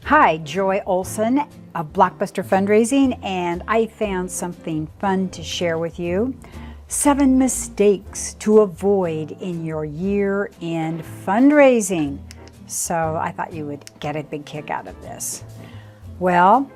Hi, Joy Olson of Blockbuster Fundraising, and I found something fun to share with you. 7 mistakes to avoid in your year-end fundraising. So I thought you would get a big kick out of this. Well,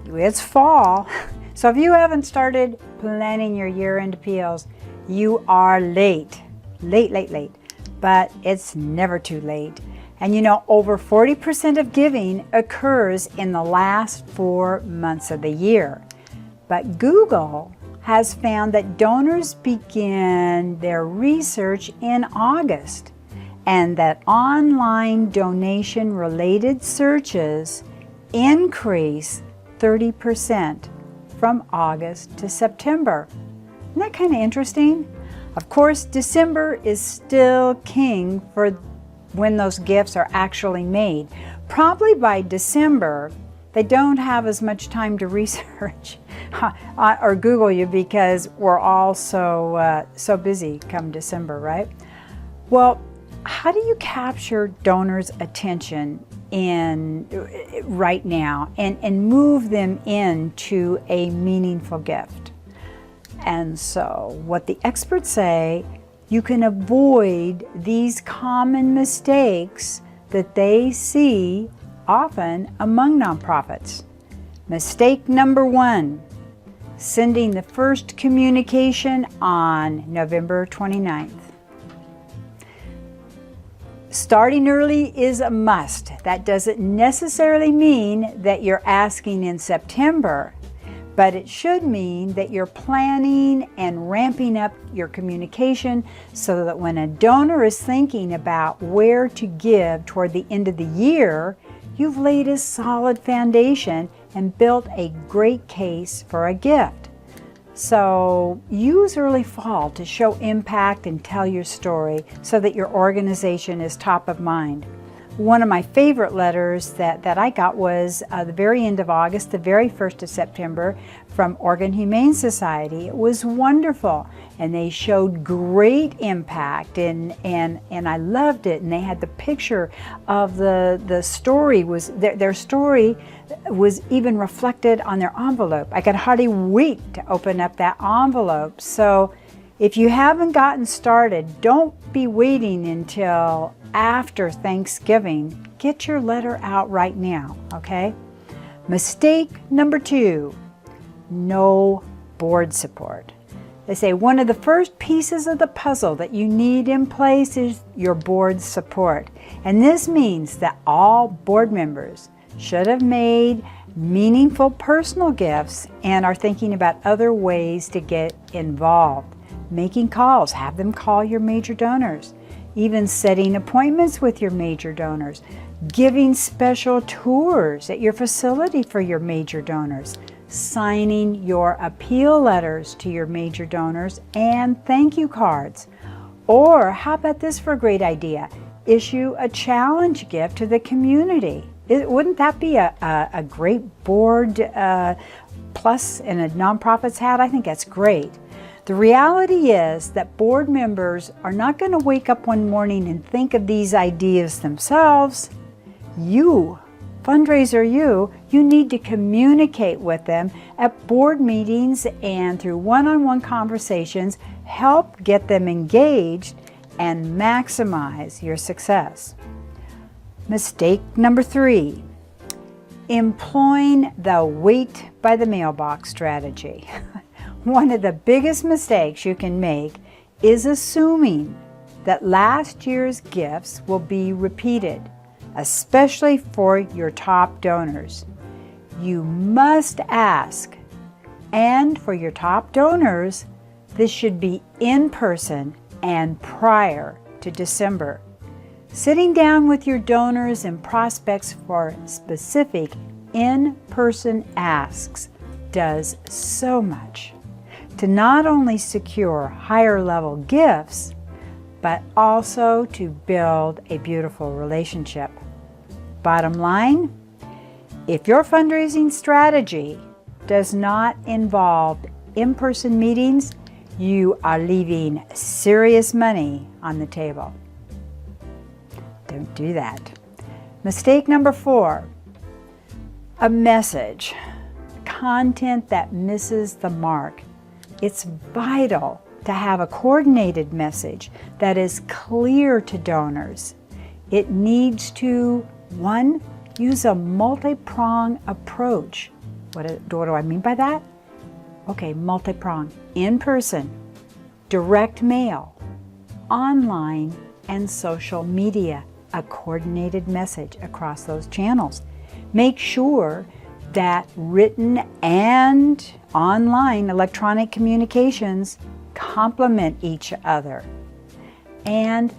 it's fall, so if you haven't started planning your year-end appeals, you are late. Late. But it's never too late. And you know, over 40% of giving occurs in the last 4 months of the year. But Google has found that donors begin their research in August, and that online donation-related searches increase 30% from August to September. Isn't that kind of interesting? Of course, December is still king for when those gifts are actually made. Probably by December, they don't have as much time to research or Google you because we're all so busy come December, right? Well, how do you capture donors' attention right now and move them into a meaningful gift? And so what the experts say, you can avoid these common mistakes that they see often among nonprofits. Mistake number 1, sending the first communication on November 29th. Starting early is a must. That doesn't necessarily mean that you're asking in September, but it should mean that you're planning and ramping up your communication so that when a donor is thinking about where to give toward the end of the year, you've laid a solid foundation and built a great case for a gift. So use early fall to show impact and tell your story so that your organization is top of mind. One of my favorite letters that I got was the very end of August, the very 1st of September from Oregon Humane Society. It was wonderful, and they showed great impact, and I loved it. And they had the picture of the story, their story was even reflected on their envelope. I could hardly wait to open up that envelope. So if you haven't gotten started, don't be waiting until after Thanksgiving. Get your letter out right now, okay? Mistake number 2, no board support. They say one of the first pieces of the puzzle that you need in place is your board support. And this means that all board members should have made meaningful personal gifts and are thinking about other ways to get involved. Making calls, have them call your major donors. Even setting appointments with your major donors, giving special tours at your facility for your major donors, signing your appeal letters to your major donors and thank you cards. Or how about this for a great idea? Issue a challenge gift to the community. Wouldn't that be a great board plus in a nonprofit's hat? I think that's great. The reality is that board members are not going to wake up one morning and think of these ideas themselves. You, fundraiser you need to communicate with them at board meetings and through one-on-one conversations, help get them engaged and maximize your success. Mistake number 3, employing the wait by the mailbox strategy. One of the biggest mistakes you can make is assuming that last year's gifts will be repeated, especially for your top donors. You must ask, and for your top donors, this should be in person and prior to December. Sitting down with your donors and prospects for specific in-person asks does so much to not only secure higher level gifts, but also to build a beautiful relationship. Bottom line, if your fundraising strategy does not involve in-person meetings, you are leaving serious money on the table. Don't do that. Mistake number 4, A message, content that misses the mark. It's vital to have a coordinated message that is clear to donors. It needs to, 1, use a multi-prong approach. What do I mean by that? Okay, multi-prong. In person, direct mail, online, and social media. A coordinated message across those channels. Make sure that written and online electronic communications complement each other. And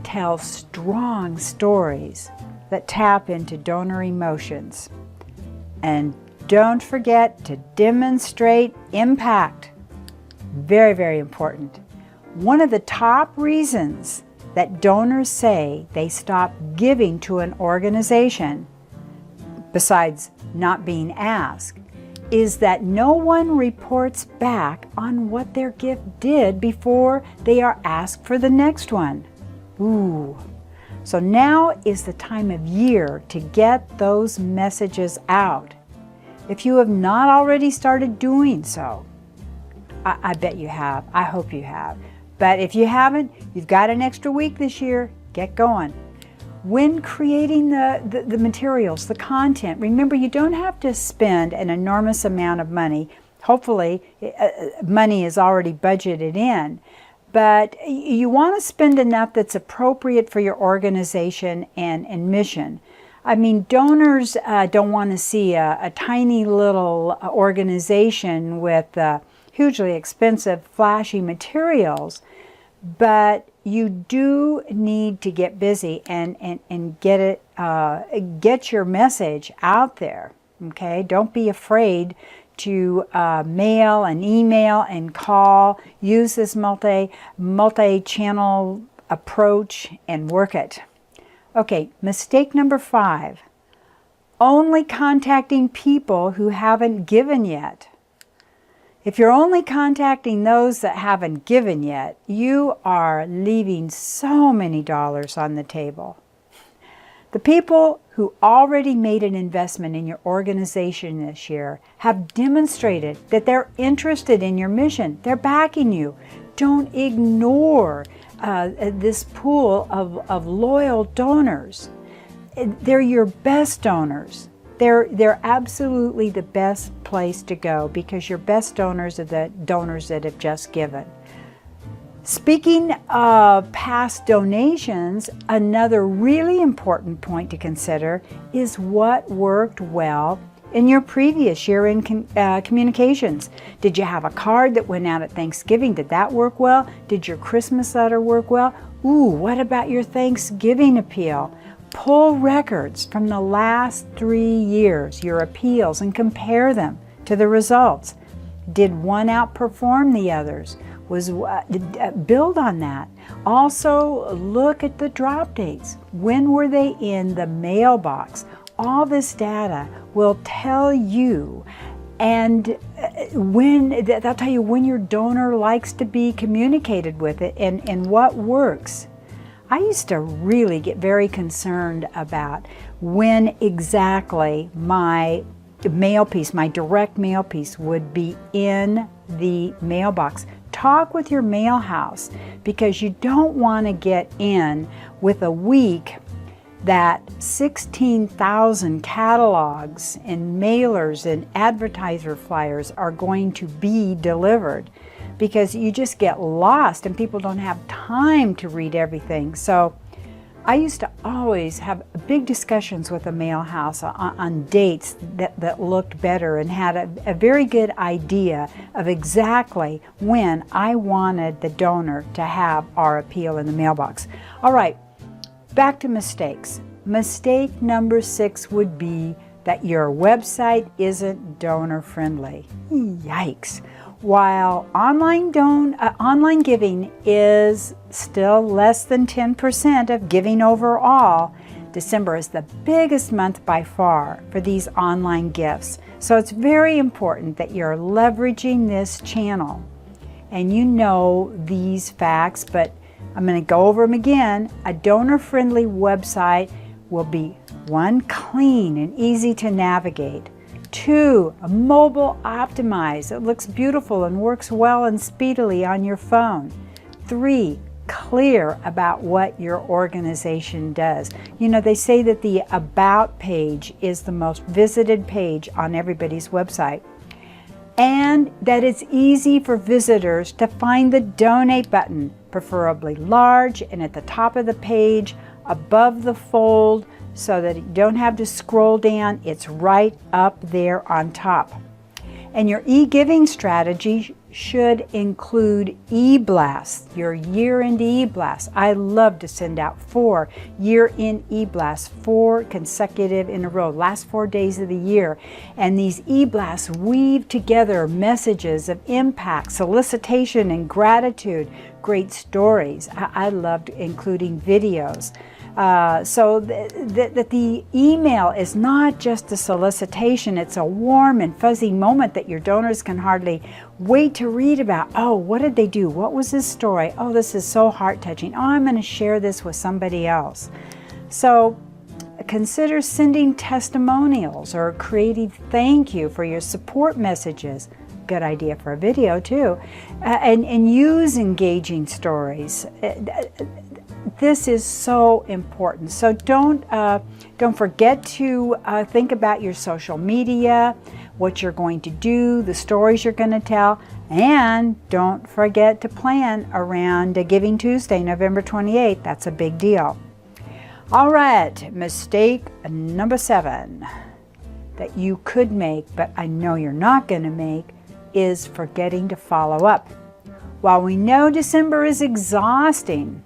tell strong stories that tap into donor emotions. And don't forget to demonstrate impact. Very, very important. One of the top reasons that donors say they stop giving to an organization, besides not being asked, is that no one reports back on what their gift did before they are asked for the next one. Ooh. So now is the time of year to get those messages out. If you have not already started doing so, I bet you have. I hope you have. But if you haven't, you've got an extra week this year. Get going. When creating the materials, the content, remember you don't have to spend an enormous amount of money. Hopefully, money is already budgeted in. But you want to spend enough that's appropriate for your organization and mission. I mean, donors don't want to see a tiny little organization with hugely expensive, flashy materials, but you do need to get busy and get your message out there. Okay, don't be afraid to mail and email and call. Use this multi-channel approach and work it. Okay, mistake number 5. Only contacting people who haven't given yet. If you're only contacting those that haven't given yet, you are leaving so many dollars on the table. The people who already made an investment in your organization this year have demonstrated that they're interested in your mission. They're backing you. Don't ignore this pool of loyal donors. They're your best donors. They're absolutely the best place to go because your best donors are the donors that have just given. Speaking of past donations, another really important point to consider is what worked well in your previous year in communications. Did you have a card that went out at Thanksgiving? Did that work well? Did your Christmas letter work well? Ooh, what about your Thanksgiving appeal? Pull records from the last 3 years, your appeals, and compare them to the results. Did one outperform the others? Build on that. Also, look at the drop dates. When were they in the mailbox? All this data will tell you, and they'll tell you when your donor likes to be communicated with it and what works. I used to really get very concerned about when exactly my mail piece, my direct mail piece, would be in the mailbox. Talk with your mail house because you don't want to get in with a week that 16,000 catalogs and mailers and advertiser flyers are going to be delivered, because you just get lost and people don't have time to read everything. So I used to always have big discussions with the mail house on dates that looked better and had a very good idea of exactly when I wanted the donor to have our appeal in the mailbox. All right, back to mistakes. Mistake number 6 would be that your website isn't donor friendly. Yikes. While online giving is still less than 10% of giving overall, December is the biggest month by far for these online gifts. So it's very important that you're leveraging this channel. And you know these facts, but I'm going to go over them again. A donor-friendly website will be 1, clean and easy to navigate. 2, mobile optimized. It looks beautiful and works well and speedily on your phone. 3, clear about what your organization does. You know, they say that the About page is the most visited page on everybody's website, and that it's easy for visitors to find the Donate button, preferably large and at the top of the page, above the fold, so that you don't have to scroll down. It's right up there on top. And your e-giving strategy should include EBLASTS, your year-end EBLASTS. I love to send out 4 year-end EBLASTS, 4 consecutive in a row, last 4 days of the year. And these EBLASTS weave together messages of impact, solicitation, and gratitude, great stories. I loved including videos. So that the email is not just a solicitation, it's a warm and fuzzy moment that your donors can hardly wait to read about. Oh, what did they do? What was this story? Oh, this is so heart-touching. Oh, I'm going to share this with somebody else. So consider sending testimonials or a creative thank you for your support messages. Good idea for a video too. And use engaging stories. This is so important. So don't forget to think about your social media, what you're going to do, the stories you're going to tell, and don't forget to plan around Giving Tuesday, November 28th. That's a big deal. All right, mistake number 7 that you could make, but I know you're not going to make, is forgetting to follow up. While we know December is exhausting,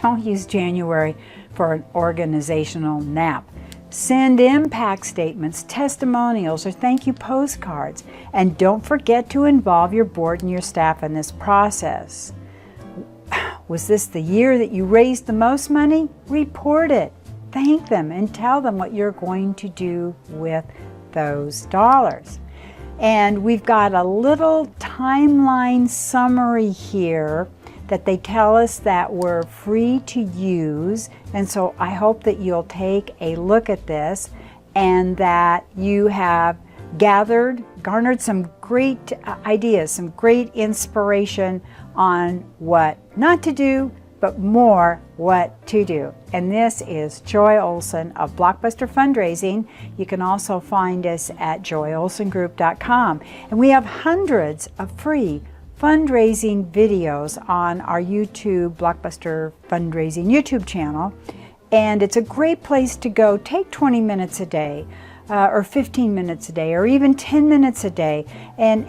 don't use January for an organizational nap. Send impact statements, testimonials, or thank you postcards. And don't forget to involve your board and your staff in this process. Was this the year that you raised the most money? Report it. Thank them and tell them what you're going to do with those dollars. And we've got a little timeline summary here that they tell us that we're free to use. And so I hope that you'll take a look at this and that you have garnered some great ideas, some great inspiration on what not to do, but more what to do. And this is Joy Olson of Blockbuster Fundraising. You can also find us at joyolsongroup.com. And we have hundreds of free fundraising videos on our YouTube, Blockbuster Fundraising YouTube channel. And it's a great place to go. Take 20 minutes a day, or 15 minutes a day, or even 10 minutes a day, and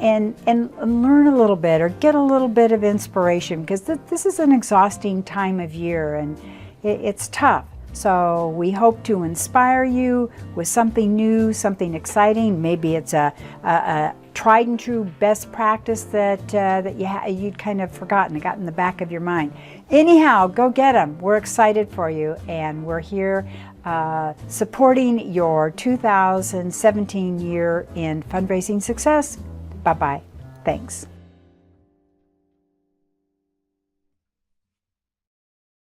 learn a little bit or get a little bit of inspiration, because this is an exhausting time of year and it's tough. So we hope to inspire you with something new, something exciting. Maybe it's a tried and true best practice that you'd kind of forgotten, it got in the back of your mind. Anyhow, go get them. We're excited for you, and we're here supporting your 2017 year in fundraising success. Bye-bye. Thanks.